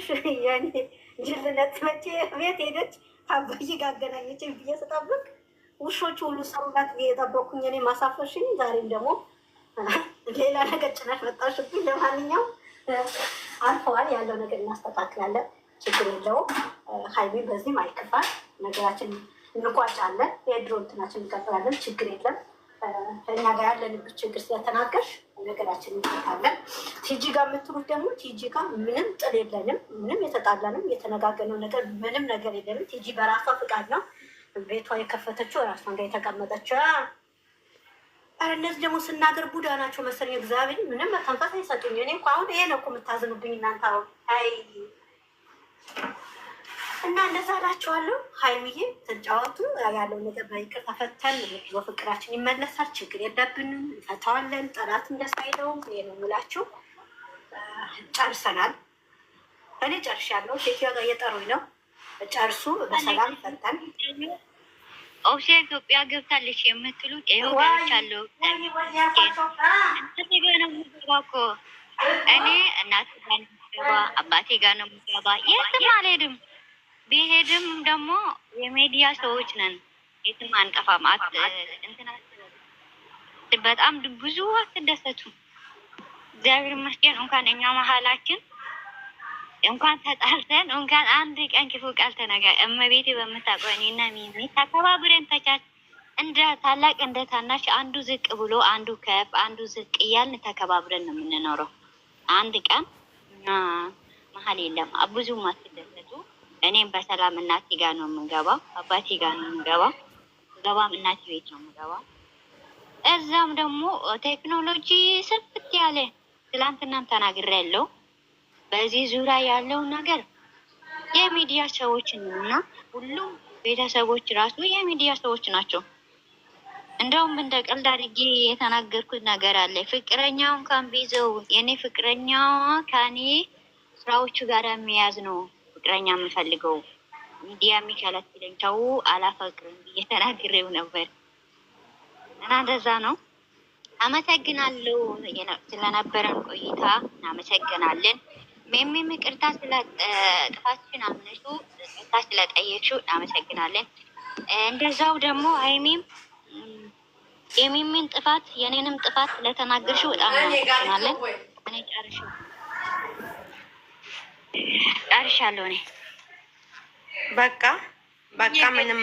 ታውቂያለሽ? ያኔ ጅልነት መቼ ቤት ሄደች ከአባዬ ጋር አገናኘችኝ ብዬ ስጠብቅ ውሾቹ ሁሉ ሰሩላት ብዬ የጠበኩኝ እኔ ማሳፈርሽኝ። ዛሬም ደግሞ ሌላ ነገር ጭናሽ መጣሽብኝ። ለማንኛውም አልፈዋል። ያለው ነገር እናስተካክላለን። ችግር የለውም። ሀይሜ በዚህም አይከፋል። ነገራችን እንቋጫለን። የድሮ እንትናችን እንቀጥላለን። ችግር የለም። እኛ ጋር ያለንበት ችግር ስለተናገርሽ ነገራችን እንፈታለን። ቲጂ ጋር የምትሉት ደግሞ ቲጂ ጋር ምንም ጥል የለንም። ምንም የተጣላንም የተነጋገርነው ነገር ምንም ነገር የለንም። ቲጂ በራሷ ፍቃድ ነው ቤቷ የከፈተችው፣ ራሷን ጋር የተቀመጠችው። ኧረ እነዚህ ደግሞ ስናገር ቡዳ ናቸው መሰለኝ። እግዚአብሔር ምንም መተንፈስ አይሰጡኝ። እኔ እኮ አሁን ይሄ ነው እኮ የምታዝኑብኝ እናንተ። አሁን አይ እና እንደዛ እላችኋለሁ። ሀይሚዬ ተጫወቱ። ያለው ነገር በይቅር ተፈተን ድሮ ፍቅራችን ይመለሳል። ችግር የለብንም፣ እንፈታዋለን። ጠላት እንደሳይለውም ይሄ ነው የምላችሁ። ጨርሰናል። እኔ ጨርሻለሁ። ሴትዮዋ ጋር እየጠሩኝ ነው። ጨርሱ፣ በሰላም ፈተን። ኦብሴ ኢትዮጵያ ገብታለች የምትሉት ይኸው ገብቻለሁ። እናቴ ጋር ነው የምገባ እኮ እኔ እናቴ ጋር ነው የምገባ፣ አባቴ ጋር ነው የምገባ። የትም አልሄድም። ቢሄድም ደግሞ የሚዲያ ሰዎች ነን፣ የትም አንጠፋም። በጣም ብዙ አትደሰቱ። እግዚአብሔር ይመስገን እንኳን እኛ መሀላችን እንኳን ተጣልተን እንኳን አንድ ቀን ክፉ ቃል ተነጋገር እመቤቴ በምታውቀው እኔና ሚሚ ተከባብረን ተቻች እንደ ታላቅ እንደ ታናሽ አንዱ ዝቅ ብሎ አንዱ ከፍ አንዱ ዝቅ እያልን ተከባብረን ነው የምንኖረው። አንድ ቀን መሀል የለም። ብዙ አትደሰቱ። እኔም በሰላም እናቴ ጋር ነው የምገባው፣ አባቴ ጋር ነው የምገባው። ገባም እናቴ ቤት ነው የምገባው። እዛም ደግሞ ቴክኖሎጂ ስፍት ያለ ትላንትናም ተናግሬያለሁ። በዚህ ዙሪያ ያለው ነገር የሚዲያ ሰዎች እና ሁሉም ቤተሰቦች ራሱ የሚዲያ ሰዎች ናቸው። እንደውም እንደ ቀልድ አድርጌ የተናገርኩት ነገር አለ። ፍቅረኛው እንኳን ቢይዘው የኔ ፍቅረኛዋ ከኔ ስራዎቹ ጋር የሚያዝ ነው ፍቅረኛ የምፈልገው፣ ሚዲያ የሚከለክለኝ ሰው አላፈቅርም ብዬ ተናግሬው ነበር እና እንደዛ ነው። አመሰግናለሁ ስለነበረን ቆይታ እናመሰግናለን። ሚሚም ይቅርታ ስለ ጥፋትሽን አምነሹ ይቅርታ ስለጠየቅሽው እናመሰግናለን። እንደዛው ደግሞ ሀይሚም የሚሚን ጥፋት የኔንም ጥፋት ስለተናገርሽው በጣም እናመሰግናለን። እኔ ጨርሻለሁ። እኔ በቃ ምንም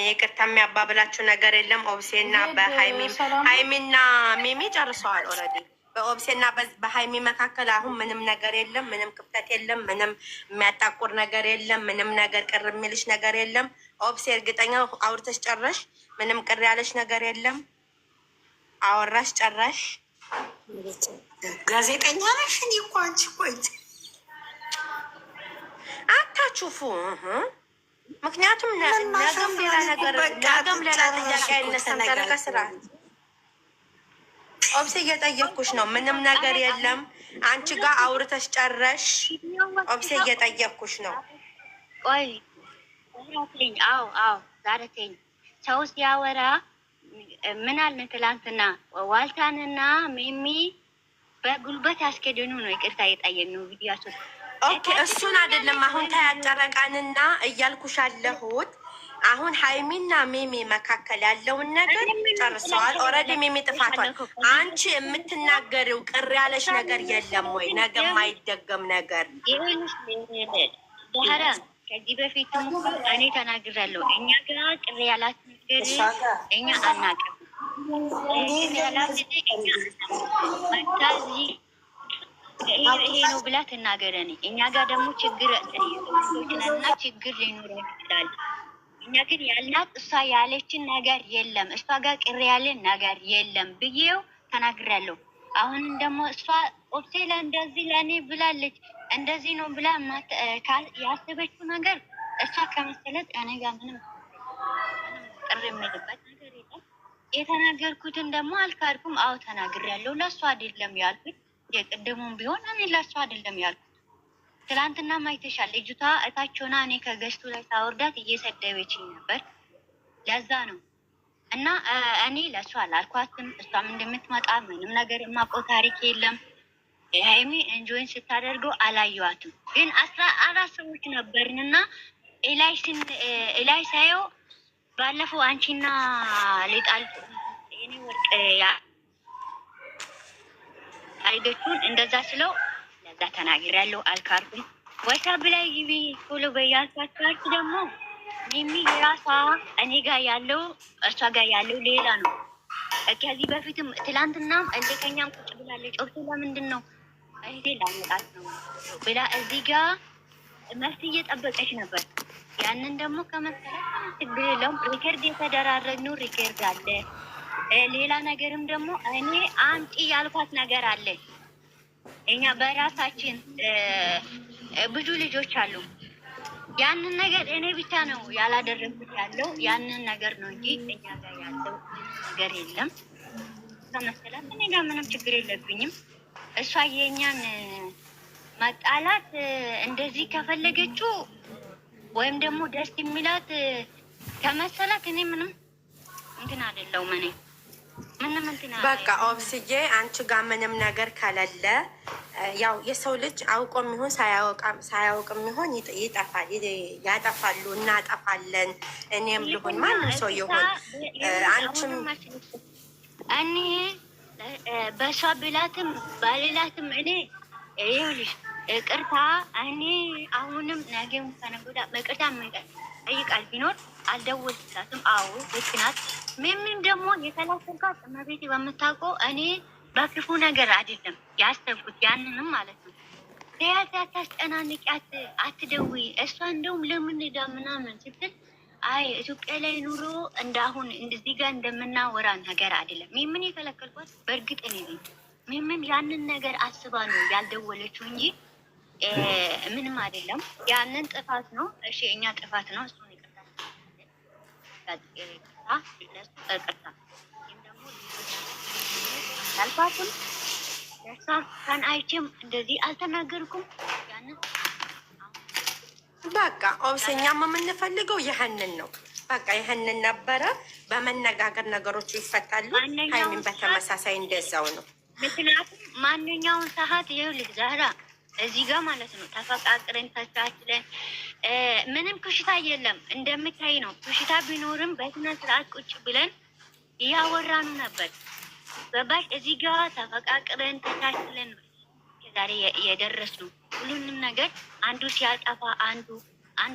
ይቅርታ የሚያባብላችሁ ነገር የለም። ኦብሴና ሀይሚና ሚሚ ጨርሰዋል ኦልሬዲ። በኦብሴና በሀይሚ መካከል አሁን ምንም ነገር የለም። ምንም ክፍተት የለም። ምንም የሚያጣቁር ነገር የለም። ምንም ነገር ቅር የሚልሽ ነገር የለም። ኦብሴ እርግጠኛ አውርተሽ ጨረሽ? ምንም ቅር ያለሽ ነገር የለም? አወራሽ ጨረሽ? ጋዜጠኛ ነሽ? እኔ እኮ አንቺ ቆይት አታችፉ። ምክንያቱም ነገም ሌላ ነገር ነገም ሌላ ጥያቄ አይነሳም። ከስርዓት ኦብሴ እየጠየኩሽ ነው። ምንም ነገር የለም። አንቺ ጋር አውርተሽ ጨረሽ? ኦብሴ እየጠየኩሽ ነው። ቆይ አዎ ዛሬ ሰው ሲያወራ ምን አልን? ትላንትና ዋልታንና ሚሚ በጉልበት ያስኬድኑ ነው ይቅርታ የጠየቅነው ቪዲዮአቸው። ኦኬ እሱን አይደለም አሁን ታያጨረቃንና እያልኩሽ አለሁት። አሁን ሀይሚና ሚሚ መካከል ያለውን ነገር ጨርሰዋል ኦልሬዲ። ሚሚ ጥፋቷል። አንቺ የምትናገሪው ቅር ያለሽ ነገር የለም ወይ? ነገ የማይደገም ነገር ዳራ ከዚህ በፊት እኔ ተናግራለሁ። እኛ ጋር ቅር ያላት ነገር እኛ አናውቅም። ይሄ ነው ብላ ትናገረን። እኛ ጋር ደግሞ ችግር ችግር ሊኖረው ይችላል። እኛ ግን ያልናት እሷ ያለችን ነገር የለም። እሷ ጋር ቅር ያለን ነገር የለም ብዬው ተናግራለሁ። አሁንም ደግሞ እሷ ኦብሴላ እንደዚህ ለእኔ ብላለች እንደዚህ ነው ብላ ያሰበችው ነገር እሷ ከመሰለት እኔ ጋር ምንም ቅር የሚልበት ነገር የለም። የተናገርኩትን ደግሞ አልካድኩም። አዎ ተናግሬያለሁ። ለእሷ አይደለም ያልኩት። የቅድሙም ቢሆን እኔ ለእሷ አይደለም ያልኩት። ትላንትና ማይተሻል ልጅቷ እታቸውና እኔ ከገዝቱ ላይ ሳወርዳት እየሰደበችኝ ነበር። ለዛ ነው እና እኔ ለእሷ አላልኳትም። እሷም እንደምትመጣ ምንም ነገር የማውቀው ታሪክ የለም። ሃይሚ እንጆይን ስታደርገው አላየዋትም። ግን 14 ሰዎች ነበርንና ኤላይ ሳየው ባለፈው አንቺና ሌጣል እኔ ወርቅ አይደቹን እንደዛ ስለው ለዛ ተናግሬያለሁ አልካርኩም። ዋትስአፕ ላይ ግቢ ቶሎ በያልኳት ደግሞ ሚሚ የራሷ እኔ ጋር ያለው እሷ ጋር ያለው ሌላ ነው። ከዚህ በፊትም ትላንትናም እንደከኛም ቁጭ ብላለች። ኦኬ ለምንድን ነው እህቴ ላመጣት ነው ብላ እዚህ ጋር መፍት እየጠበቀች ነበር። ያንን ደግሞ ከመሰለህ ችግር የለውም። ሪከርድ የተደራረግነው ሪከርድ አለ። ሌላ ነገርም ደግሞ እኔ አምጪ ያልኳት ነገር አለ። እኛ በራሳችን ብዙ ልጆች አሉ። ያንን ነገር እኔ ብቻ ነው ያላደረኩት ያለው ያንን ነገር ነው እንጂ እኛ ጋር ያለው ነገር የለም። ከመሰለህ እኔ ጋር ምንም ችግር የለብኝም። እሷ የኛን መጣላት እንደዚህ ከፈለገችው ወይም ደግሞ ደስ የሚላት ከመሰላት እኔ ምንም እንትን አይደለሁም። እኔ ምንም እንትን በቃ ኦብስዬ አንቺ ጋር ምንም ነገር ከሌለ ያው የሰው ልጅ አውቆም ይሁን ሳያውቅም ይሁን ይጠፋል፣ ያጠፋሉ፣ እናጠፋለን። እኔም ልሁን ማንም ሰው ይሁን አንቺም እኔ በሷ ብላትም ባሌላትም እኔ ይኸውልሽ ቅርታ እኔ አሁንም ነገም ከነገወዲያ በቅርታ ጠይቃል ቢኖር አልደወልኩላትም። አዎ ልክ ናት። ምንም ደግሞ የተላሰልኳት እመቤቴ በምታውቀው እኔ በክፉ ነገር አይደለም ያሰብኩት ያንንም ማለት ነው። ለያት አታስጨናንቂያት፣ አትደውይ እሷ እንደውም ለምን ሄዳ ምናምን ስትል አይ ኢትዮጵያ ላይ ኑሮ እንዳሁን እንደዚህ ጋር እንደምናወራ ነገር አይደለም። ምን የከለከልኳት በእርግጥ እኔ ነኝ። ምን ያንን ነገር አስባ ነው ያልደወለችው እንጂ ምንም አይደለም። ያንን ጥፋት ነው። እሺ እኛ ጥፋት ነው። እሱን ይቅርታ ይቅርታ ደግሞ አልፋትም ለሳ ካን አይቼም እንደዚህ አልተናገርኩም። ያንን በቃ ኦብስኛም የምንፈልገው ይህንን ነው። በቃ ይህንን ነበረ። በመነጋገር ነገሮቹ ይፈታሉ። ሃይሚን በተመሳሳይ እንደዛው ነው። ምክንያቱም ማንኛውን ሰዓት ይኸውልህ ዛህራ እዚህ ጋር ማለት ነው ተፈቃቅረን ተቻችለን ምንም ኩሽታ የለም። እንደምታይ ነው። ኩሽታ ቢኖርም በስነ ስርዓት ቁጭ ብለን እያወራኑ ነበር። በባሽ እዚህ ጋር ተፈቃቅረን ተቻችለን ዛሬ የደረስነው ሁሉንም ነገር አንዱ ሲያጠፋ አንዱ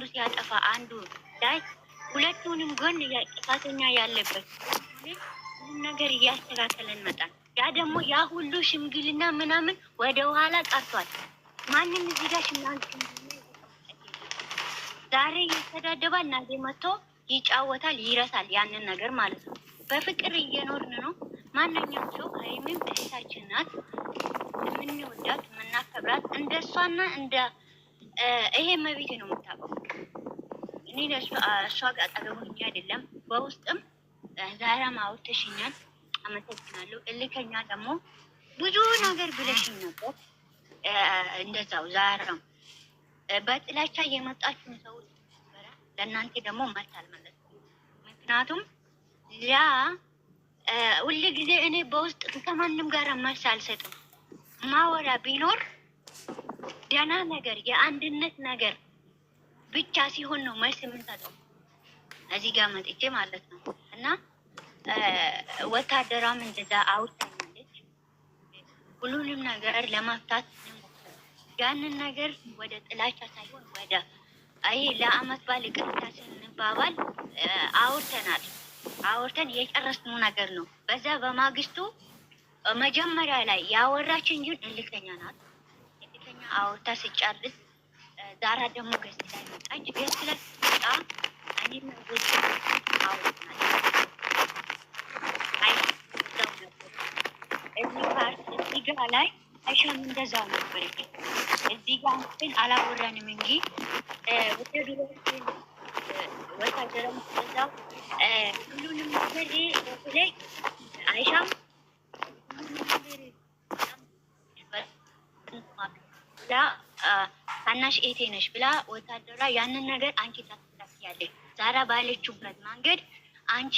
ሲያጠፋ አንዱ ላይ ሁለቱንም ጎን ጥፋተኛ ያለበት ሁሉም ነገር እያስተካከለን መጣን። ያ ደግሞ ያ ሁሉ ሽምግልና ምናምን ወደ ኋላ ቀርቷል። ማንም እዚህ ጋር ዛሬ ይተዳደባል፣ ነገ መጥቶ ይጫወታል፣ ይረሳል ያንን ነገር ማለት ነው። በፍቅር እየኖርን ነው። ማንኛውም ሰው ሃይሚም እህታችን ናት፣ የምንወዳት የምናከብራት እንደ እሷና እንደ ይሄ መቤቴ ነው የምታውቀው። እኔ እሷ ጋር አጠገቡኝ አይደለም፣ በውስጥም ዛሬም አውጥተሽኛል፣ አመሰግናለሁ። እልከኛ ደግሞ ብዙ ነገር ብለሽኝ ነበር። እንደዛው ዛሬም በጥላቻ የመጣችሁን ሰዎች ነበረ። ለእናንተ ደግሞ መታል ማለት ነው። ምክንያቱም ያ ሁሉ ጊዜ እኔ በውስጥ ከማንም ጋር መልስ አልሰጥም። ማወራ ቢኖር ደህና ነገር የአንድነት ነገር ብቻ ሲሆን ነው መልስ የምንሰጠው። እዚህ ጋር መጥቼ ማለት ነው እና ወታደሯም እንደዛ አውርታኛለች። ሁሉንም ነገር ለመፍታት ያንን ነገር ወደ ጥላቻ ሳይሆን ወደ አይ ለአመት ባል ይቅርታ ስንባባል አውርተን የጨረስነው ነገር ነው። በዛ በማግስቱ መጀመሪያ ላይ ያወራች እንጂ እልከኛ ናት። እልከኛ አውርታ ሲጨርስ ዛራ ደግሞ ገስት ላይ መጣች። ገስት ላይ መጣ እኔም ብዙ አውርተናል። እዚህ ጋር ላይ አይሻም እንደዛው ነበረች። እዚህ ጋር ግን አላወራንም እንጂ ወታደራም እንደዛው ሁሉንም ነገር በተለይ አይሻም ብላ ታናሽ ኤቴ ነሽ ብላ ወታደራ ያንን ነገር አንቺ ታስተካክያለሽ። ዛራ ባለችበት መንገድ አንቺ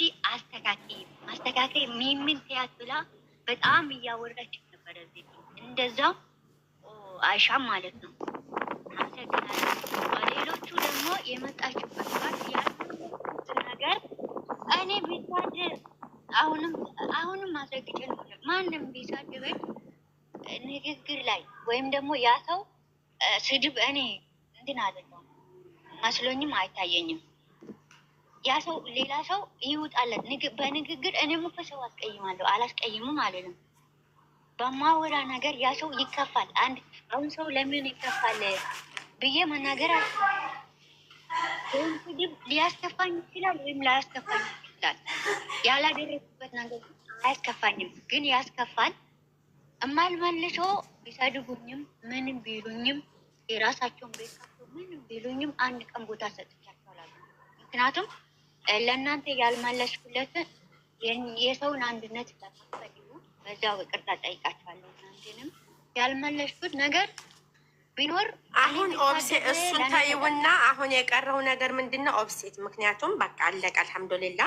ማስተካከይ ሚምን ትያት ብላ በጣም እያወራች ነበረ። እንደዛው አይሻም ማለት ነው። አመሰግናለሁ። ሌሎቹ ደግሞ የመጣችበት ፓርት ያሉት ነገር እኔ ቢሳደብ አሁንም ማስረግጬ ነው። ማንም ቢሳደበኝ ንግግር ላይ ወይም ደግሞ ያ ሰው ስድብ እኔ እንትን አይደለም መስሎኝም አይታየኝም። ያ ሰው ሌላ ሰው ይውጣለት በንግግር እኔም እኮ ሰው አስቀይማለሁ አላስቀይምም አልልም። በማወራ ነገር ያ ሰው ይከፋል። አሁን ሰው ለምን ይከፋል ብዬ መናገር አለ። ወይም ስድብ ሊያስከፋኝ ይችላል ወይም ላያስከፋኝ ይችላል። ያላደረግኩበት ነገር አያስከፋኝም፣ ግን ያስከፋል። እማልመልሶ ቢሰድቡኝም ምንም ቢሉኝም የራሳቸውን ቤት ከፍቶ ምንም ቢሉኝም አንድ ቀን ቦታ ሰጥቻቸዋለሁ። ምክንያቱም ለእናንተ ያልመለስኩለትን የሰውን አንድነት ለማፈልጉ በዛው ይቅርታ ጠይቃቸዋለሁ። እናንተንም ያልመለስኩት ነገር ቢኖር አሁን ኦብሴ እሱን ታይውና አሁን የቀረው ነገር ምንድነው? ኦብሴት ምክንያቱም በቃ አለቀ። አልሐምዱሊላ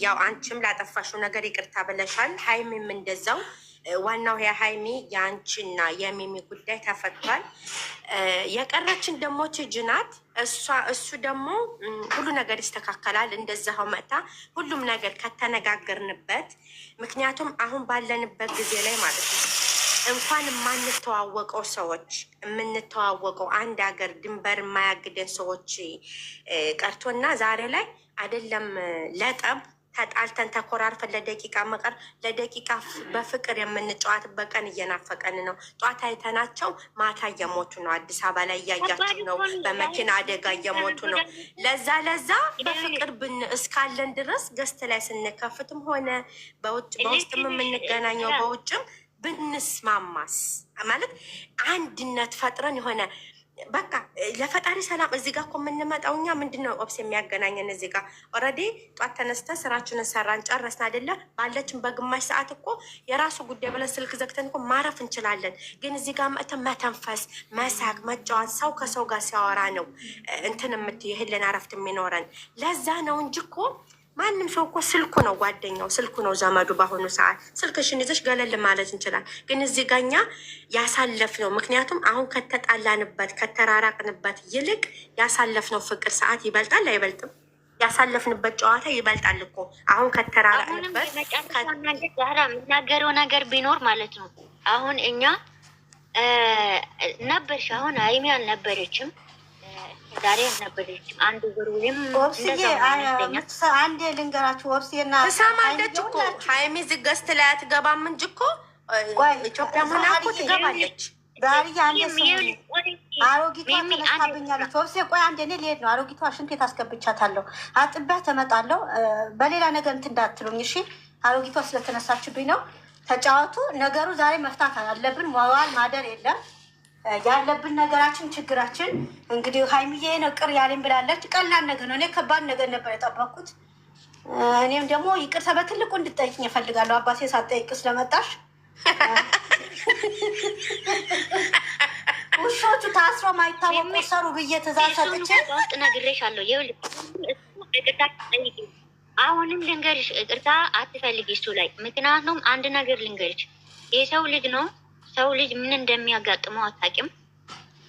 ያው አንቺም ላጠፋሽው ነገር ይቅርታ ብለሻል። ሀይሚም እንደዛው። ዋናው የሀይሚ የአንቺና የሚሚ ጉዳይ ተፈቷል። የቀረችን ደግሞ ትጅናት እሱ ደግሞ ሁሉ ነገር ይስተካከላል። እንደዛው መጣ ሁሉም ነገር ከተነጋገርንበት፣ ምክንያቱም አሁን ባለንበት ጊዜ ላይ ማለት ነው እንኳን የማንተዋወቀው ሰዎች የምንተዋወቀው አንድ ሀገር ድንበር የማያግደን ሰዎች ቀርቶና ዛሬ ላይ አይደለም ለጠብ ተጣልተን ተኮራርፈን ለደቂቃ በፍቅር የምንጨዋትበት ቀን እየናፈቀን ነው። ጧት አይተናቸው ማታ እየሞቱ ነው። አዲስ አበባ ላይ እያያችሁ ነው። በመኪና አደጋ እየሞቱ ነው። ለዛ በፍቅር እስካለን ድረስ ገስት ላይ ስንከፍትም ሆነ በውስጥም የምንገናኘው በውጭም ብንስማማስ ማለት አንድነት ፈጥረን የሆነ በቃ ለፈጣሪ ሰላም። እዚህ ጋር እኮ የምንመጣው እኛ ምንድነው ኦብስ የሚያገናኘን? እዚህ ጋር ኦልሬዲ ጧት ተነስተን ስራችንን ሰራን ጨረስን አይደለ? ባለችን በግማሽ ሰዓት እኮ የራሱ ጉዳይ ብለን ስልክ ዘግተን እኮ ማረፍ እንችላለን። ግን እዚህ ጋር መተን መተንፈስ፣ መሳቅ፣ መጫወት ሰው ከሰው ጋር ሲያወራ ነው እንትን የህልን አረፍት የሚኖረን። ለዛ ነው እንጂ እኮ ማንም ሰው እኮ ስልኩ ነው ጓደኛው፣ ስልኩ ነው ዘመዱ። በአሁኑ ሰዓት ስልክሽን ይዘሽ ገለል ማለት እንችላል። ግን እዚህ ጋኛ ያሳለፍነው ምክንያቱም አሁን ከተጣላንበት ከተራራቅንበት ይልቅ ያሳለፍነው ፍቅር ሰዓት ይበልጣል አይበልጥም? ያሳለፍንበት ጨዋታ ይበልጣል እኮ አሁን ከተራራቅንበት። የምናገረው ነገር ቢኖር ማለት ነው አሁን እኛ ነበርሽ፣ አሁን ሀይሚ አልነበረችም ዛሬ ነበረችም አንድ ዙር ወይም አንዴ ልንገራችሁ። ወብሴና ትሰማለች እኮ ሀይሚ ዝገስት ላይ አትገባም እንጂ እኮ ኢትዮጵያ ሆና እኮ ትገባለች። ዛሬ አንዴ አሮጊቷ ተነስታብኛለች። ወብሴ ቆይ አንዴ እኔ ልሄድ ነው። አሮጊቷ ሽንት ቤት አስገብቻታለሁ። አጥቢያ ተመጣለሁ። በሌላ ነገር እንትን እንዳትሉኝ እሺ። አሮጊቷ ስለተነሳችብኝ ነው። ተጫወቱ። ነገሩ ዛሬ መፍታት አለብን። መዋል ማደር የለም ያለብን ነገራችን ችግራችን። እንግዲህ ሀይሚዬ ነው ቅር ያለኝ ብላለች። ቀላል ነገር ነው። እኔ ከባድ ነገር ነበር የጠበኩት። እኔም ደግሞ ይቅርታ በትልቁ እንድጠይቅኝ እፈልጋለሁ። አባቴ ሳትጠይቅ ስለመጣሽ ውሾቹ ታስሮ ማይታወቁ ሰሩ ብዬ ትእዛዝ ሰጥቼ ውስጥ ነግሬሻለሁ። አሁንም ልንገርሽ፣ ይቅርታ አትፈልጊ እሱ ላይ። ምክንያቱም አንድ ነገር ልንገርሽ፣ የሰው ልጅ ነው። ሰው ልጅ ምን እንደሚያጋጥመው አታውቂም፣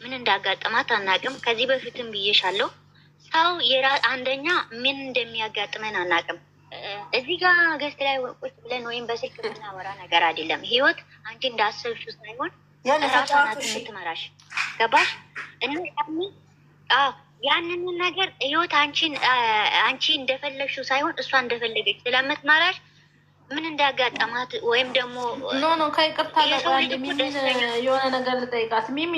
ምን እንዳጋጠማት አናውቅም። ከዚህ በፊትም ብዬሻለሁ። ሰው አንደኛ ምን እንደሚያጋጥመን አናውቅም። እዚህ ጋር ገስት ላይ ቁጭ ብለን ወይም በስልክ የምናወራ ነገር አይደለም። ህይወት አንቺ እንዳሰብሽው ሳይሆን ራሷ ናት የምትመራሽ። ገባሽ? ያንን ነገር ህይወት አንቺ እንደፈለግሽው ሳይሆን እሷ እንደፈለገች ስለምትመራሽ ምን እንዳጋጠማት ወይም ደግሞ ኖ ከይቅርታ ጋር ሚሚ የሆነ ነገር ልጠይቃት። ሚሚ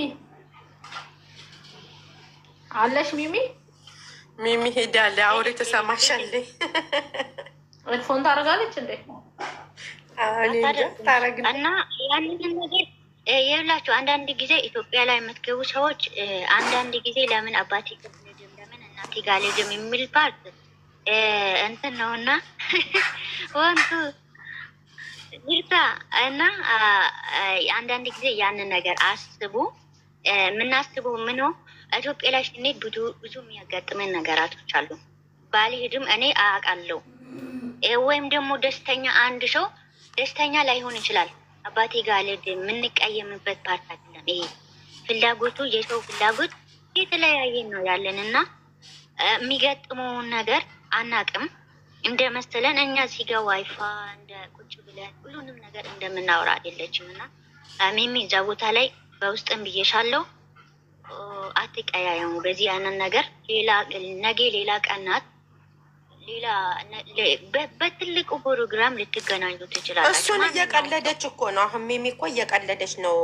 አለሽ? ሚሚ ሄዳለ አውሬ ተሰማሻለኝ። ፎን ታደርጋለች እንዴ? እና ያንን ነገር የላችሁ። አንዳንድ ጊዜ ኢትዮጵያ ላይ የምትገቡ ሰዎች አንዳንድ ጊዜ ለምን አባቴ ጋር ልጅም ለምን እናቴ ጋር ልጅም የሚል ፓርት እንትን ነው እና ወንቱ ይርታ እና አንዳንድ ጊዜ ያንን ነገር አስቡ። የምናስበው ምን ነው ኢትዮጵያ ላይ ስንሄድ ብዙ የሚያጋጥመን ነገራቶች አሉ። ባልሄድም እኔ አውቃለሁ። ወይም ደግሞ ደስተኛ አንድ ሰው ደስተኛ ላይሆን ይችላል። አባቴ ጋር ልሄድ የምንቀየምበት ፓርት አይደለም ይሄ። ፍላጎቱ የሰው ፍላጎት የተለያየ ነው ያለን እና የሚገጥመውን ነገር አናቅም። እንደ መሰለን እኛ ሲጋ ዋይፋ እንደ ቁጭ ብለን ሁሉንም ነገር እንደምናወራ አይደለችም እና ሚሚ እዛ ቦታ ላይ በውስጥም ብዬሻለሁ፣ አትቀያየሙ በዚህ ያንን ነገር። ነገ ሌላ ቀናት ሌላ በትልቁ ፕሮግራም ልትገናኙ ትችላላችሁ። እሱን እየቀለደች እኮ ነው አሁን ሚሚ እኮ እየቀለደች ነው።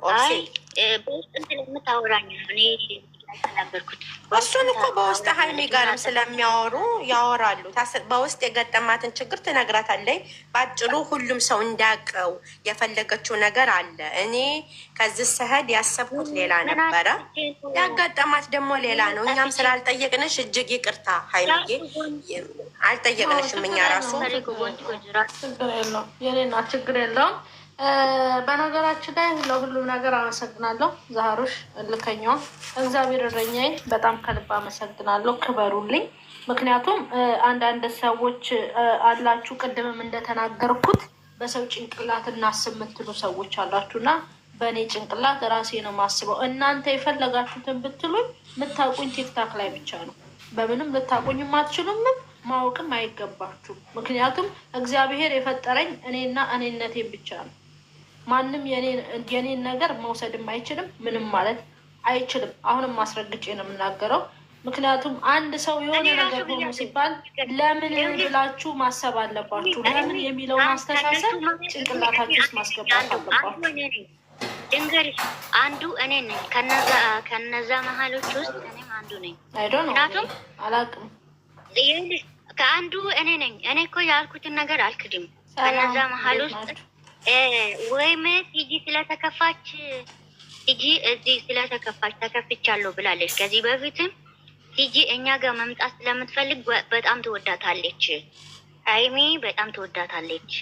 ኦብሴ በውስጥ ስለምታወራኝ እኔ ተናገርኩት። እሱን እኮ በውስጥ ሀይሚ ጋርም ስለሚያወሩ ያወራሉ። በውስጥ የገጠማትን ችግር ትነግራታለች። በአጭሩ ሁሉም ሰው እንዳያውቀው የፈለገችው ነገር አለ። እኔ ከዚህ ስሄድ ያሰብኩት ሌላ ነበረ፣ ያጋጠማት ደግሞ ሌላ ነው። እኛም ስላልጠየቅንሽ እጅግ ይቅርታ ሀይሚዬ፣ አልጠየቅንሽም እኛ ራሱ። ችግር የለውም። በነገራችን ላይ ለሁሉም ነገር አመሰግናለሁ። ዛሃሮሽ እልከኛዋ እግዚአብሔር እረኛዬ በጣም ከልብ አመሰግናለሁ። ክበሩልኝ። ምክንያቱም አንዳንድ ሰዎች አላችሁ፣ ቅድምም እንደተናገርኩት በሰው ጭንቅላት እናስብ የምትሉ ሰዎች አላችሁና በእኔ ጭንቅላት ራሴ ነው የማስበው። እናንተ የፈለጋችሁትን ብትሉኝ የምታውቁኝ ቲክታክ ላይ ብቻ ነው። በምንም ልታውቁኝም አትችሉም፣ ማወቅም አይገባችሁም። ምክንያቱም እግዚአብሔር የፈጠረኝ እኔና እኔነቴን ብቻ ነው። ማንም የኔን ነገር መውሰድም አይችልም፣ ምንም ማለት አይችልም። አሁንም ማስረግጬ ነው የምናገረው። ምክንያቱም አንድ ሰው የሆነ ነገር ሆኖ ሲባል ለምን ብላችሁ ማሰብ አለባችሁ። ለምን የሚለውን አስተሳሰብ ጭንቅላታችሁ ውስጥ ማስገባት አለባችሁ። ድንገርሽ አንዱ እኔ ነኝ። ከነዛ መሀሎች ውስጥ እኔም አንዱ ነኝ። ምክንያቱም አላውቅም፣ ከአንዱ እኔ ነኝ። እኔ እኮ ያልኩትን ነገር አልክድም። ከነዛ መሀል ውስጥ ወይም ቲጂ ስለተከፋች ቲጂ እዚህ ስለተከፋች ተከፍቻለሁ ብላለች። ከዚህ በፊትም ቲጂ እኛ ጋር መምጣት ስለምትፈልግ በጣም ትወዳታለች። ሀይሚ በጣም ትወዳታለች።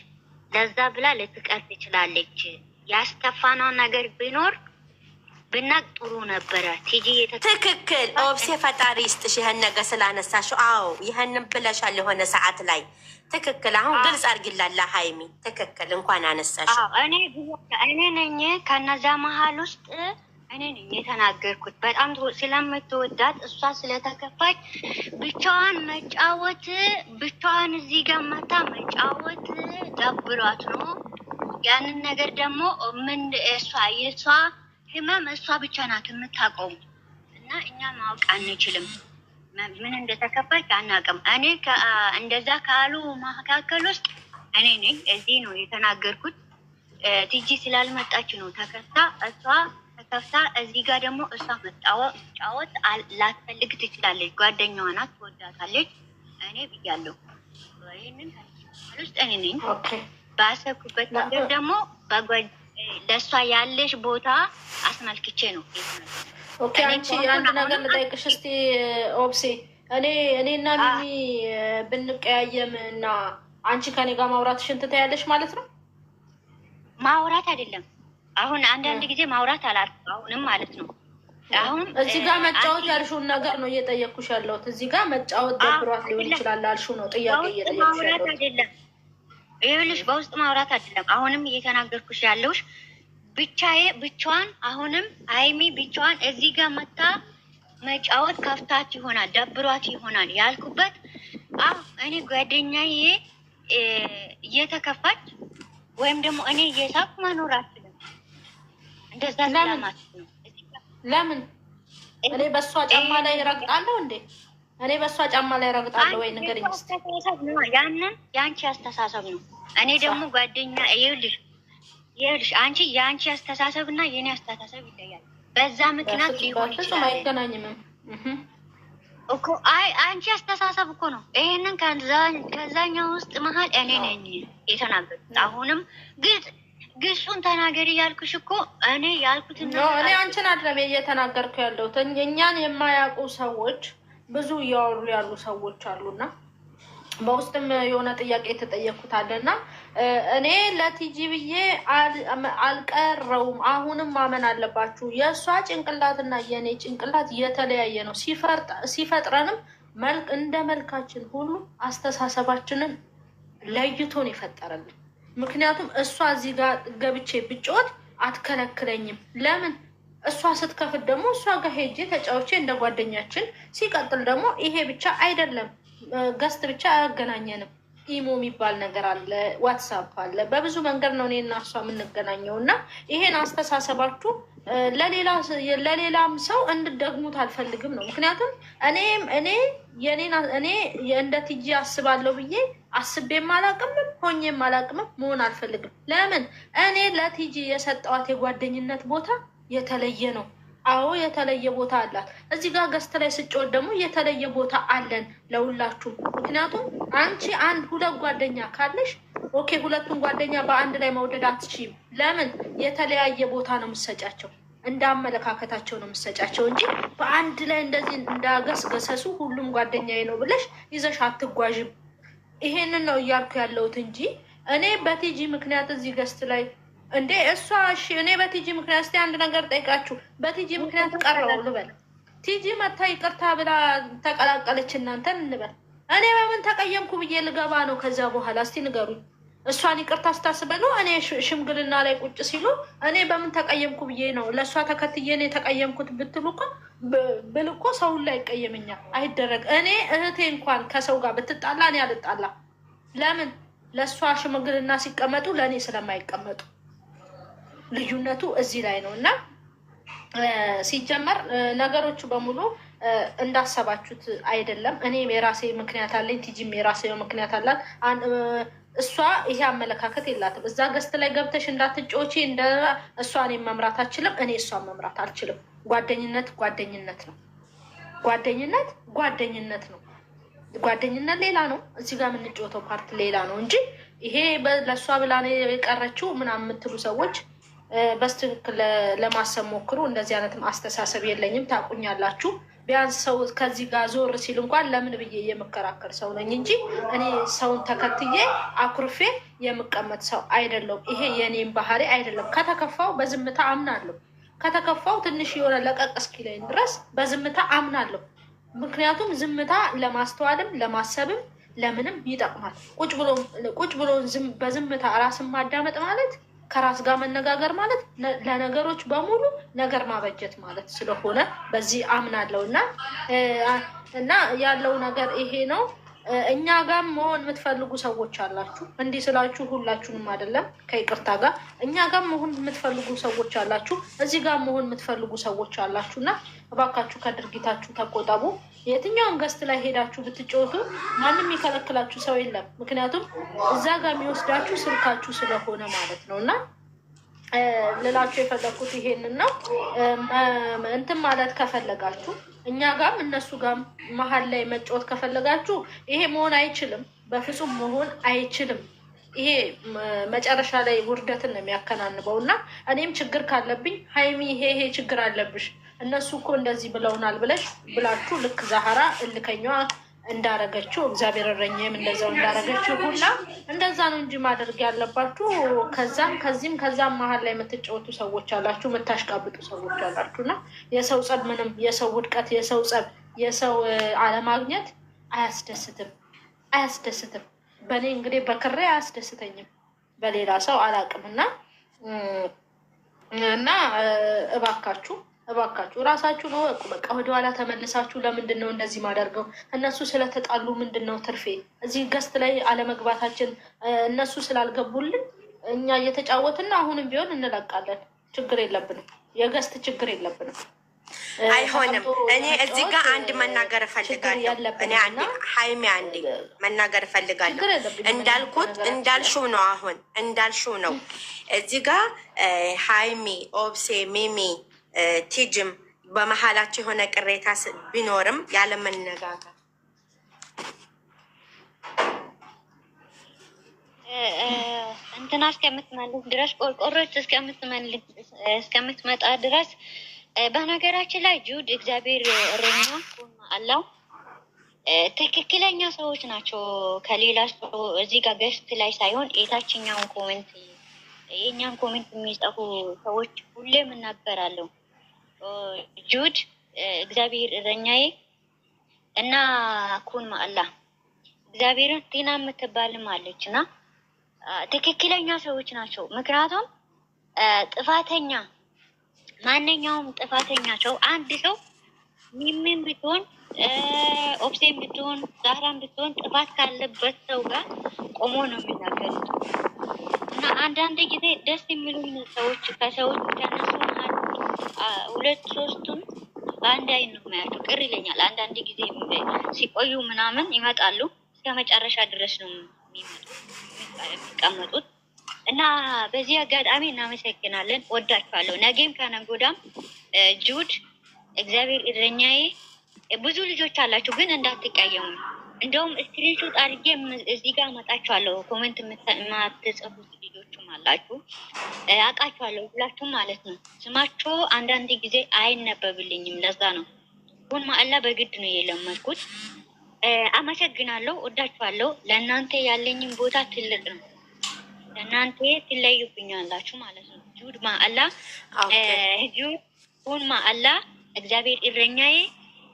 ለዛ ብላ ልትቀር ትችላለች። ያስተፋነው ነገር ቢኖር ብናቅ ጥሩ ነበረ። ቲጂ ትክክል። ኦብሴ ፈጣሪ ይስጥሽ ይህን ነገር ስላነሳሽው። አዎ ይህንን ብለሻል የሆነ ሰዓት ላይ ትክክል። አሁን ግልጽ አድርጊላላ ሀይሚ። ትክክል። እንኳን አነሳሽ። እኔ ነኝ ከነዛ መሀል ውስጥ እኔ ነኝ የተናገርኩት። በጣም ስለምትወዳት እሷ ስለተከፋች ብቻዋን መጫወት ብቻዋን እዚህ ጋር መታ መጫወት ደብሯት ነው። ያንን ነገር ደግሞ ምን የእሷ ህመም እሷ ብቻ ናት የምታውቀው እና እኛ ማወቅ አንችልም። ምን እንደተከፋች አናውቅም። እኔ እንደዛ ካሉ መካከል ውስጥ እኔ ነኝ። እዚህ ነው የተናገርኩት። ቲጂ ስላልመጣች ነው ተከፍታ፣ እሷ ተከፍታ እዚህ ጋር ደግሞ እሷ መጫወት ላትፈልግ ትችላለች። ጓደኛዋ ናት፣ ትወዳታለች። እኔ ብያለሁ። ይህንን ውስጥ እኔ ነኝ። ባሰብኩበት ነገር ደግሞ ለእሷ ያለሽ ቦታ አስመልክቼ ነው። ኦኬ አንቺ አንድ ነገር ልጠይቅሽ እስቲ ኦብሴ። እኔና ሚሚ ብንቀያየም እና አንቺ ከኔ ጋር ማውራትሽን ትተያለሽ ማለት ነው? ማውራት አይደለም። አሁን አንዳንድ ጊዜ ማውራት አላልኩም አሁንም ማለት ነው። አሁን እዚህ ጋር መጫወት ያልሽውን ነገር ነው እየጠየቅኩሽ ያለሁት። እዚህ ጋር መጫወት ደብሯት ሊሆን ይችላል አልሽው ነው ጥያቄ እየጠየቅሽ ያለሁት። ይኸውልሽ በውስጥ ማውራት አይደለም። አሁንም እየተናገርኩሽ ያለውሽ ብቻዋን አሁንም ሀይሚ ብቻዋን እዚህ ጋር መታ መጫወት ከፍታት ይሆናል፣ ደብሯት ይሆናል ያልኩበት። እኔ ጓደኛዬ እየተከፋች ወይም ደግሞ እኔ እየሳኩ መኖር አልችልም። እንደዛ ስለማት ነው። ለምን እኔ በእሷ ጫማ ላይ ረግጣለሁ እንዴ? እኔ በእሷ ጫማ ላይ ረግጣለሁ ወይ? ንገሪኝ እስኪ። ያንን የአንቺ አስተሳሰብ ነው። እኔ ደግሞ ጓደኛ ይኸውልሽ አንቺ የአንቺ አስተሳሰብ እና የኔ አስተሳሰብ ይለያል። በዛ ምክንያት ሊሆን ይችላል። አይገናኝም እኮ አንቺ አስተሳሰብ እኮ ነው። ይሄንን ከዛኛው ውስጥ መሀል እኔ ነኝ የተናገርኩት። አሁንም ግልጹን ተናገሪ ያልኩሽ እኮ እኔ ያልኩት ነው። እኔ አንቺን አይደለም እየተናገርኩ ያለሁት። እኛን የማያውቁ ሰዎች ብዙ እያወሩ ያሉ ሰዎች አሉና በውስጥም የሆነ ጥያቄ የተጠየኩት አለና እኔ ለቲጂ ብዬ አልቀረውም። አሁንም ማመን አለባችሁ። የእሷ ጭንቅላትና የእኔ ጭንቅላት የተለያየ ነው። ሲፈጥረንም እንደ መልካችን ሁሉ አስተሳሰባችንን ለይቶን ይፈጠረልን። ምክንያቱም እሷ እዚህ ጋር ገብቼ ብጮት አትከለክለኝም። ለምን እሷ ስትከፍት ደግሞ እሷ ጋር ሄጄ ተጫውቼ እንደ ጓደኛችን። ሲቀጥል ደግሞ ይሄ ብቻ አይደለም፣ ገስት ብቻ አያገናኘንም። ኢሞ የሚባል ነገር አለ፣ ዋትሳፕ አለ። በብዙ መንገድ ነው እኔና እሷ የምንገናኘው እና ይሄን አስተሳሰባችሁ ለሌላም ሰው እንድትደግሙት አልፈልግም ነው። ምክንያቱም እኔ እንደ ቲጂ አስባለሁ ብዬ አስቤም አላቅምም ሆኜም አላቅምም መሆን አልፈልግም። ለምን እኔ ለቲጂ የሰጠዋት የጓደኝነት ቦታ የተለየ ነው። አዎ የተለየ ቦታ አላት። እዚህ ጋር ገስት ላይ ስጮት ደግሞ የተለየ ቦታ አለን ለሁላችሁም። ምክንያቱም አንቺ ሁለት ጓደኛ ካለሽ ኦኬ፣ ሁለቱን ጓደኛ በአንድ ላይ መውደድ አትችይም። ለምን የተለያየ ቦታ ነው የምትሰጫቸው፣ እንደ አመለካከታቸው ነው የምትሰጫቸው እንጂ በአንድ ላይ እንደዚህ እንዳገስገሰሱ ሁሉም ጓደኛዬ ነው ብለሽ ይዘሽ አትጓዥም። ይሄንን ነው እያልኩ ያለሁት እንጂ እኔ በቲጂ ምክንያት እዚህ ገስት ላይ እንዴ እሷ እሺ፣ እኔ በቲጂ ምክንያት እስቲ አንድ ነገር ጠይቃችሁ፣ በቲጂ ምክንያት ቀረው ልበል፣ ቲጂ መታ ይቅርታ ብላ ተቀላቀለች እናንተን እንበል፣ እኔ በምን ተቀየምኩ ብዬ ልገባ ነው? ከዛ በኋላ እስቲ ንገሩኝ። እሷን ይቅርታ ስታስበ ነው እኔ ሽምግልና ላይ ቁጭ ሲሉ እኔ በምን ተቀየምኩ ብዬ ነው ለእሷ ተከትዬ ነው የተቀየምኩት ብትሉ እኮ ብል እኮ ሰውን ላይ ይቀየመኛል። አይደረግ። እኔ እህቴ እንኳን ከሰው ጋር ብትጣላ እኔ አልጣላ። ለምን? ለእሷ ሽምግልና ሲቀመጡ ለእኔ ስለማይቀመጡ። ልዩነቱ እዚህ ላይ ነው እና ሲጀመር ነገሮቹ በሙሉ እንዳሰባችሁት አይደለም። እኔም የራሴ ምክንያት አለኝ፣ ቲጂም የራሴ ምክንያት አላት። እሷ ይሄ አመለካከት የላትም። እዛ ገስት ላይ ገብተሽ እንዳትጮቺ እንደ እሷ እኔም መምራት አልችልም፣ እኔ እሷን መምራት አልችልም። ጓደኝነት ጓደኝነት ነው። ጓደኝነት ነው። ጓደኝነት ሌላ ነው። እዚህ ጋር የምንጫወተው ፓርት ሌላ ነው እንጂ ይሄ ለእሷ ብላ የቀረችው ምናምን የምትሉ ሰዎች በስትክክል ለማሰብ ሞክሩ። እንደዚህ አይነትም አስተሳሰብ የለኝም፣ ታውቁኛላችሁ። ቢያንስ ሰው ከዚህ ጋር ዞር ሲል እንኳን ለምን ብዬ የምከራከር ሰው ነኝ እንጂ እኔ ሰውን ተከትዬ አኩርፌ የምቀመጥ ሰው አይደለሁም። ይሄ የእኔም ባህሪ አይደለም። ከተከፋው በዝምታ አምናለሁ። ከተከፋው ትንሽ የሆነ ለቀቅ እስኪለኝ ድረስ በዝምታ አምናለሁ። ምክንያቱም ዝምታ ለማስተዋልም ለማሰብም ለምንም ይጠቅማል። ቁጭ ብሎ በዝምታ ራስን ማዳመጥ ማለት ከራስ ጋር መነጋገር ማለት ለነገሮች በሙሉ ነገር ማበጀት ማለት ስለሆነ በዚህ አምናለሁ እና ያለው ነገር ይሄ ነው። እኛ ጋር መሆን የምትፈልጉ ሰዎች አላችሁ። እንዲህ ስላችሁ ሁላችሁንም አይደለም፣ ከይቅርታ ጋር እኛ ጋር መሆን የምትፈልጉ ሰዎች አላችሁ፣ እዚህ ጋር መሆን የምትፈልጉ ሰዎች አላችሁ እና እባካችሁ ከድርጊታችሁ ተቆጠቡ። የትኛውን ገስት ላይ ሄዳችሁ ብትጫወቱ ማንም የሚከለክላችሁ ሰው የለም። ምክንያቱም እዛ ጋር የሚወስዳችሁ ስልካችሁ ስለሆነ ማለት ነው እና ልላችሁ የፈለኩት ይሄንን ነው። እንትን ማለት ከፈለጋችሁ እኛ ጋም እነሱ ጋም መሀል ላይ መጫወት ከፈለጋችሁ ይሄ መሆን አይችልም፣ በፍጹም መሆን አይችልም። ይሄ መጨረሻ ላይ ውርደትን ነው የሚያከናንበው እና እኔም ችግር ካለብኝ ሀይሚ ይሄ ችግር አለብሽ እነሱ እኮ እንደዚህ ብለውናል ብላችሁ ልክ ዛህራ እልከኛዋ እንዳረገችው እግዚአብሔር እረኛዬም እንደዛው እንዳረገችው ሁላ እንደዛ ነው እንጂ ማድረግ ያለባችሁ። ከዛም መሀል ላይ የምትጫወቱ ሰዎች አላችሁ፣ የምታሽቃብጡ ሰዎች አላችሁ እና የሰው ጸብ ምንም የሰው ውድቀት የሰው ጸብ የሰው አለማግኘት አያስደስትም። በእኔ እንግዲህ በክሬ አያስደስተኝም፣ በሌላ ሰው አላውቅም እና እባካችሁ እራሳችሁን እወቁ። በቃ ወደኋላ ተመልሳችሁ ለምንድን ነው እንደዚህ ማደርገው? እነሱ ስለተጣሉ ምንድን ነው ትርፌ? እዚህ ገስት ላይ አለመግባታችን እነሱ ስላልገቡልን እኛ እየተጫወትን አሁንም ቢሆን እንለቃለን። ችግር የለብንም፣ የገስት ችግር የለብንም። አይሆንም። እኔ እዚህ ጋር አንድ መናገር እፈልጋለሁ። እኔ ሀይሚ አንዴ መናገር እፈልጋለሁ። እንዳልሽው ነው። አሁን እንዳልሽው ነው። እዚህ ጋር ሀይሚ፣ ኦብሴ፣ ሚሚ፣ ቲጅም በመሀላቸው የሆነ ቅሬታ ቢኖርም ያለመነጋገር እንትና እስከምትመልስ ድረስ ቆርቆሮች እስከምትመጣ ድረስ በነገራችን ላይ ጁድ እግዚአብሔር እረኛ አለው። ትክክለኛ ሰዎች ናቸው። ከሌላ ሰው እዚህ ጋር ገስት ላይ ሳይሆን የታችኛውን ኮሜንት የእኛን ኮሜንት የሚጽፉ ሰዎች ሁሌም እናገራለሁ። ጁድ እግዚአብሔር እረኛዬ እና ኩን ማአላ እግዚአብሔርን ጤና የምትባልም አለች እና ትክክለኛ ሰዎች ናቸው። ምክንያቱም ጥፋተኛ ማንኛውም ጥፋተኛ ሰው አንድ ሰው ሚሚም ብትሆን ኦብሴም ብትሆን ዛህራም ብትሆን ጥፋት ካለበት ሰው ጋር ቆሞ ነው የሚናገሩት። እና አንዳንድ ጊዜ ደስ የሚሉኝ ሰዎች ከሰዎች ከነሱ ሁለት ሶስቱም በአንድ አይን ነው የማያቸው። ቅር ይለኛል አንዳንድ ጊዜ ሲቆዩ ምናምን ይመጣሉ፣ እስከ መጨረሻ ድረስ ነው የሚቀመጡት። እና በዚህ አጋጣሚ እናመሰግናለን፣ ወዳችኋለሁ። ነገም ከነገ ወዲያም ጁድ እግዚአብሔር እረኛዬ። ብዙ ልጆች አላችሁ ግን እንዳትቀየሙ። እንደውም ስክሪንሾት አድርጌ እዚህ ጋር አመጣችኋለሁ። ኮሜንት የማትጽፉት ልጆችም አላችሁ፣ አውቃችኋለሁ ሁላችሁም ማለት ነው። ስማችሁ አንዳንድ ጊዜ አይነበብልኝም፣ ለዛ ነው ሁን ማአላ በግድ ነው የለመድኩት። አመሰግናለሁ፣ ወዳችኋለሁ። ለእናንተ ያለኝን ቦታ ትልቅ ነው። ለእናንተ ትለዩብኛላችሁ ማለት ነው። ጁድ ማአላ ጁድ ሁን ማአላ እግዚአብሔር እረኛዬ።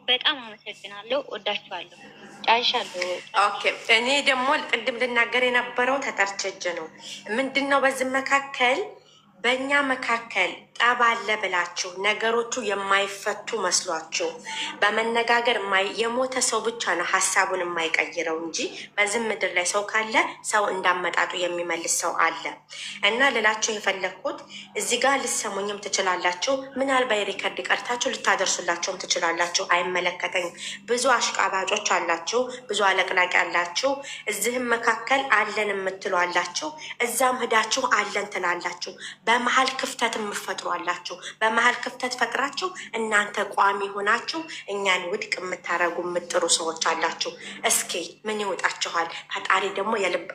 በጣም አመሰግናለሁ፣ ወዳችኋለሁ። ጫይሻለሁ። ኦኬ እኔ ደግሞ ቅድም ልናገር የነበረው ተጠርቸጀ ነው። ምንድን ነው በዚህ መካከል በእኛ መካከል ጠብ አለ ብላችሁ ነገሮቹ የማይፈቱ መስሏችሁ በመነጋገር የሞተ ሰው ብቻ ነው ሀሳቡን የማይቀይረው እንጂ በዚህ ምድር ላይ ሰው ካለ ሰው እንዳመጣጡ የሚመልስ ሰው አለ። እና ልላችሁ የፈለግኩት እዚህ ጋር ልሰሙኝም ትችላላችሁ፣ ምናልባት ሪከርድ ቀርታችሁ ልታደርሱላቸውም ትችላላችሁ። አይመለከተኝም። ብዙ አሽቃባጮች አላችሁ፣ ብዙ አለቅላቂ አላችሁ። እዚህም መካከል አለን የምትሉ አላችሁ፣ እዛም ሂዳችሁ አለን ትላላችሁ። በመሀል ክፍተት የምፈጥሩ አላችሁ። በመሀል ክፍተት ፈጥራችሁ እናንተ ቋሚ ሆናችሁ እኛን ውድቅ የምታረጉ የምጥሩ ሰዎች አላችሁ። እስኪ ምን ይወጣችኋል? ፈጣሪ ደግሞ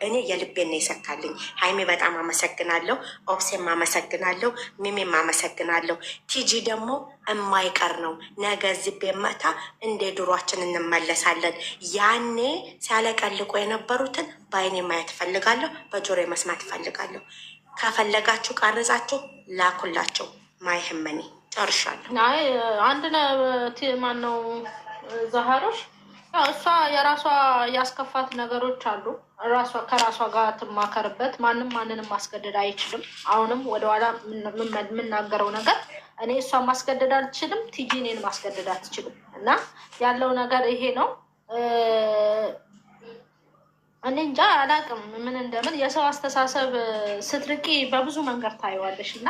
እኔ የልቤን ነው የሰካልኝ። ሀይሜ በጣም አመሰግናለሁ፣ ኦብሴም አመሰግናለሁ፣ ሚሜም አመሰግናለሁ። ቲጂ ደግሞ የማይቀር ነው። ነገ እዚህ ቤት መታ እንደ ድሯችን እንመለሳለን። ያኔ ሲያለቀልቁ የነበሩትን በአይኔ ማየት እፈልጋለሁ፣ በጆሮዬ መስማት እፈልጋለሁ። ከፈለጋችሁ ቀርጻችሁ ላኩላቸው። ማይህመኔ ጨርሻለሁ። አንድ ማነው ዛሃሮች እሷ የራሷ ያስከፋት ነገሮች አሉ። ከራሷ ጋር ትማከርበት። ማንንም ማስገደድ አይችልም። አሁንም ወደኋላ የምናገረው ነገር እኔ እሷ ማስገደድ አልችልም፣ ቲጂ እኔን ማስገደድ አትችልም። እና ያለው ነገር ይሄ ነው። እኔ እንጃ አላውቅም ምን እንደምን። የሰው አስተሳሰብ ስትርቂ በብዙ መንገድ ታየዋለሽ እና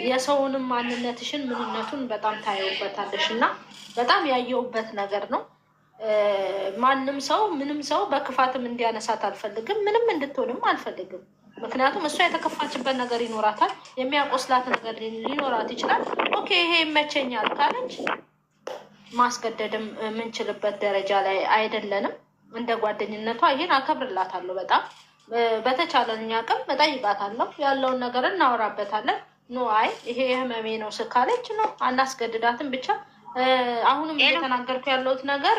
የሰውንም ማንነትሽን ምንነቱን በጣም ታየውበታለሽ እና በጣም ያየውበት ነገር ነው። ማንም ሰው ምንም ሰው በክፋትም እንዲያነሳት አልፈልግም፣ ምንም እንድትሆንም አልፈልግም። ምክንያቱም እሷ የተከፋችበት ነገር ይኖራታል፣ የሚያቆስላት ነገር ሊኖራት ይችላል። ኦኬ ይሄ ይመቸኛል ካለች ማስገደድም የምንችልበት ደረጃ ላይ አይደለንም። እንደ ጓደኝነቷ ይሄን አከብርላታለሁ። በጣም በተቻለኝ አቅም እጠይቃታለሁ፣ ያለውን ነገር እናወራበታለን። ኖ አይ ይሄ የህመሜ ነው ስካለች ነው አናስገድዳትም። ብቻ አሁንም እየተናገርኩ ያለሁት ነገር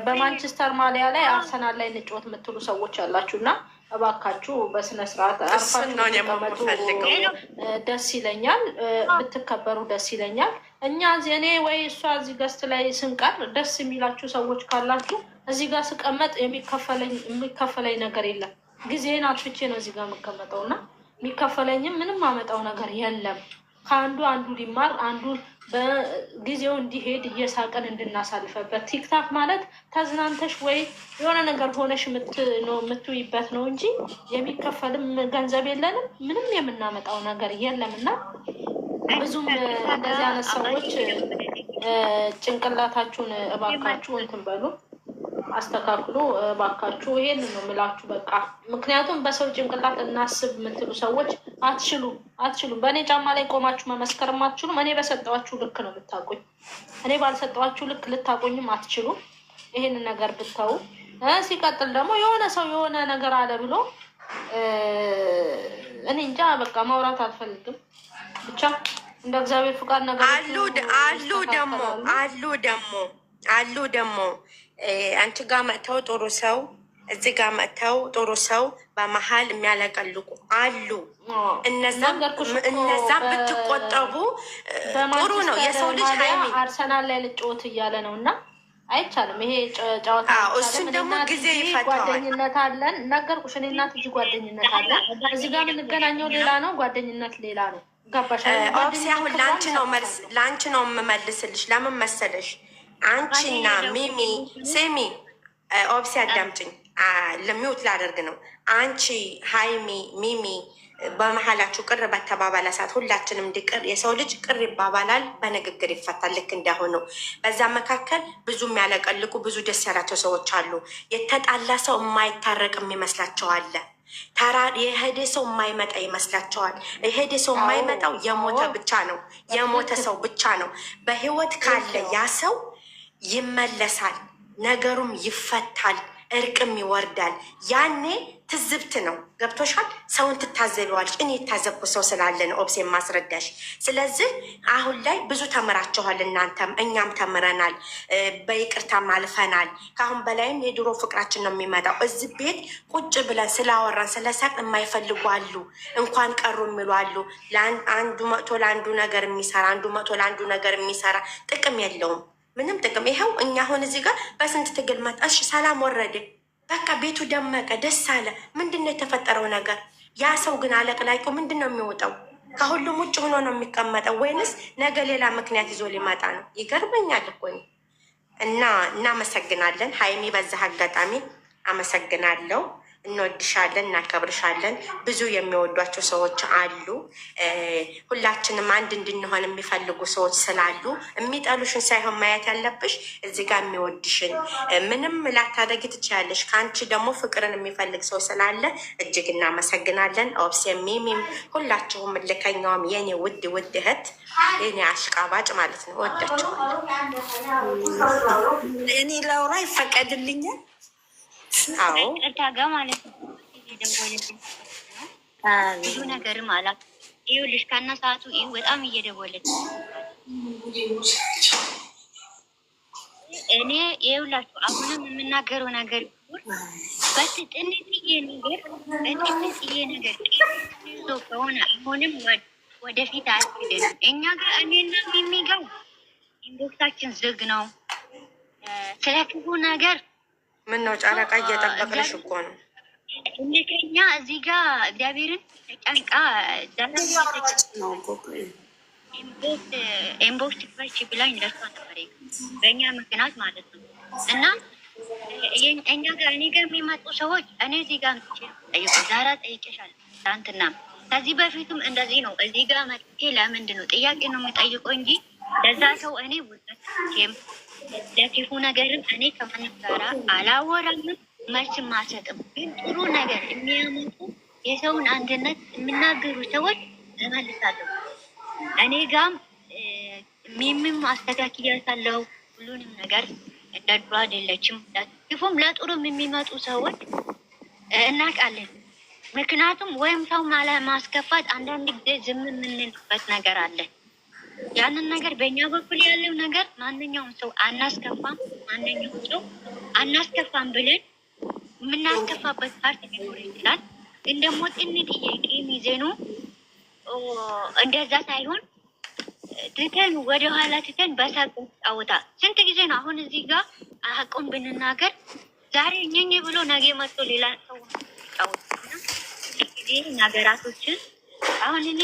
በማንቸስተር ማሊያ ላይ አርሰናል ላይ እንጫወት የምትሉ ሰዎች አላችሁ እና እባካችሁ በስነስርዓት አርፋችሁ ተቀመጡ። ደስ ይለኛል፣ ብትከበሩ ደስ ይለኛል። እኛ እኔ ወይ እሷ እዚህ ገስት ላይ ስንቀር ደስ የሚላችሁ ሰዎች ካላችሁ እዚህ ጋር ስቀመጥ የሚከፈለኝ ነገር የለም። ጊዜን አጥፍቼ ነው እዚህ ጋር የምቀመጠው እና የሚከፈለኝም ምንም አመጣው ነገር የለም። ከአንዱ ሊማር አንዱ በጊዜው እንዲሄድ እየሳቀን እንድናሳልፈበት። ቲክታክ ማለት ተዝናንተሽ ወይ የሆነ ነገር ሆነሽ የምትውይበት ነው እንጂ የሚከፈልም ገንዘብ የለንም፣ ምንም የምናመጣው ነገር የለም እና ብዙም እንደዚህ አይነት ሰዎች ጭንቅላታችሁን እባካችሁ እንትን በሉ፣ አስተካክሉ እባካችሁ። ይሄን ነው የምላችሁ በቃ። ምክንያቱም በሰው ጭንቅላት እናስብ የምትሉ ሰዎች አትችሉም። በእኔ ጫማ ላይ ቆማችሁ መመስከርም አትችሉም። እኔ በሰጠዋችሁ ልክ ነው የምታውቁኝ። እኔ ባልሰጠዋችሁ ልክ ልታቆኝም አትችሉም። ይሄንን ነገር ብታዩ። ሲቀጥል ደግሞ የሆነ ሰው የሆነ ነገር አለ ብሎ እኔ እንጃ በቃ ማውራት አልፈልግም። ብቻ እንደ እግዚአብሔር ፍቃድ ነገር አሉ ደግሞ አንቺ ጋር መጥተው ጥሩ ሰው እዚህ ጋር መጥተው ጥሩ ሰው በመሀል የሚያለቀልቁ አሉ። እነዛም ብትቆጠቡ ጥሩ ነው። የሰው ልጅ ሀይሚ አርሰናል ላይ ልጫወት እያለ ነው እና አይቻልም። ይሄ ጨዋታ እሱን ደግሞ ጊዜ ይፈታዋል። ጓደኝነት አለን ነገርኩሽ። እኔ እናት እዚህ ጓደኝነት አለን። እዚህ ጋር የምንገናኘው ሌላ ነው፣ ጓደኝነት ሌላ ነው። ገባሽ? ኦብሲ አሁን ላንቺ ነው የምመልስልሽ። ለምን መሰለሽ አንቺና ሚሚ ስሚ፣ ኦብሲ አዳምጭኝ፣ ለሚውት ላደርግ ነው። አንቺ ሃይሚ ሚሚ በመሀላችሁ ቅር በተባባለ ሰዓት ሁላችንም እንዲቅር የሰው ልጅ ቅር ይባባላል፣ በንግግር ይፈታል። ልክ እንዳሆነው በዛ መካከል ብዙ የሚያለቀልቁ ብዙ ደስ ያላቸው ሰዎች አሉ። የተጣላ ሰው የማይታረቅ የሚመስላቸው አለ። የሄደ ሰው የማይመጣ ይመስላቸዋል። የሄደ ሰው የማይመጣው የሞተ ብቻ ነው። የሞተ ሰው ብቻ ነው። በህይወት ካለ ያ ሰው ይመለሳል፣ ነገሩም ይፈታል፣ እርቅም ይወርዳል። ያኔ ትዝብት ነው። ገብቶሻል? ሰውን ትታዘቢዋለች። እኔ የታዘብኩ ሰው ስላለ ነው ኦብሴ የማስረዳሽ። ስለዚህ አሁን ላይ ብዙ ተምራችኋል፣ እናንተም እኛም ተምረናል፣ በይቅርታም አልፈናል። ከአሁን በላይም የድሮ ፍቅራችን ነው የሚመጣው። እዚህ ቤት ቁጭ ብለን ስላወራን ስለሳቅ የማይፈልጉ አሉ፣ እንኳን ቀሩ የሚሉ አሉ። አንዱ መጥቶ ለአንዱ ነገር የሚሰራ አንዱ መጥቶ ለአንዱ ነገር የሚሰራ ጥቅም የለውም፣ ምንም ጥቅም። ይኸው እኛ አሁን እዚህ ጋር በስንት ትግል መጣሽ፣ ሰላም ወረደ፣ በቃ ቤቱ ደመቀ፣ ደስ አለ። ምንድን ነው የተፈጠረው ነገር? ያ ሰው ግን አለቅላቂው ምንድን ነው የሚወጣው? ከሁሉም ውጭ ሆኖ ነው የሚቀመጠው ወይንስ ነገ ሌላ ምክንያት ይዞ ሊመጣ ነው? ይገርመኛል እኮ እና እናመሰግናለን ሀይሚ፣ በዛ አጋጣሚ አመሰግናለሁ። እንወድሻለን፣ እናከብርሻለን። ብዙ የሚወዷቸው ሰዎች አሉ። ሁላችንም አንድ እንድንሆን የሚፈልጉ ሰዎች ስላሉ የሚጠሉሽን ሳይሆን ማየት ያለብሽ እዚህ ጋር የሚወድሽን። ምንም ላታደርጊ ትችያለሽ። ከአንቺ ደግሞ ፍቅርን የሚፈልግ ሰው ስላለ እጅግ እናመሰግናለን። ኦብሴ ሚሚም፣ ሁላችሁም ልከኛውም የኔ ውድ ውድ እህት፣ የኔ አሽቃባጭ ማለት ነው። ወዳቸዋለሁ። እኔ ላውራ ይፈቀድልኛል? አዎ እርታጋ ማለት ነው። ብዙ ነገርም አላት። ይኸውልሽ ከነ ሰዓቱ በጣም እየደወለች እኔ ይኸውላችሁ አሁንም የምናገረው ነገር በትንጥዬ ነገር ይዞ ከሆነ አሁንም ወደፊት አያስኬደንም። እኛ ጋር እኔና የሚጋው ኢንቦክሳችን ዝግ ነው። ስለ ክፉ ነገር ምን ነው ጨረቃ እየጠበቅንሽ እኮ ነው። እኛ እዚህ ጋር እግዚአብሔርን ጨንቃ ኢንቦክስ ትክፈች ብላኝ ደርሷ ነበር፣ በእኛ ምክንያት ማለት ነው። እና እኛ ጋር እኔ ጋር የሚመጡ ሰዎች እኔ እዚህ ጋር ጠይቁ። ዛሬ ጠይቄሻለሁ፣ ትናንትና፣ ከዚህ በፊትም እንደዚህ ነው። እዚህ ጋር መጥቼ ለምንድን ነው ጥያቄ ነው የሚጠይቀው እንጂ ለዛ ሰው እኔ ውጠትም ለክፉ ነገርም እኔ ከማንም ጋራ አላወራም፣ መልስም አልሰጥም። ግን ጥሩ ነገር የሚያመጡ የሰውን አንድነት የሚናገሩ ሰዎች እመልሳለሁ። እኔ ጋም ሚምም አስተካክያታለሁ። ሁሉንም ነገር እንደ ድሮ አይደለችም። ክፉም ለጥሩም የሚመጡ ሰዎች እናውቃለን። ምክንያቱም ወይም ሰው ማስከፋት አንዳንድ ጊዜ ዝም የምንልበት ነገር አለ። ያንን ነገር በእኛ በኩል ያለው ነገር ማንኛውም ሰው አናስከፋም፣ ማንኛውም ሰው አናስከፋም ብለን የምናስከፋበት ፓርቲ ሊኖር ይችላል። ግን ደግሞ ጥንጥዬ ቂም ይዘኑ እንደዛ ሳይሆን ትተን ወደኋላ ትተን በሳቅ ጫወታ ስንት ጊዜ ነው አሁን እዚህ ጋር አቁም ብንናገር ዛሬ እኘኝ ብሎ ነገ መጥቶ ሌላ ሰው ጫወታ ጊዜ ነገራቶችን አሁን እኔ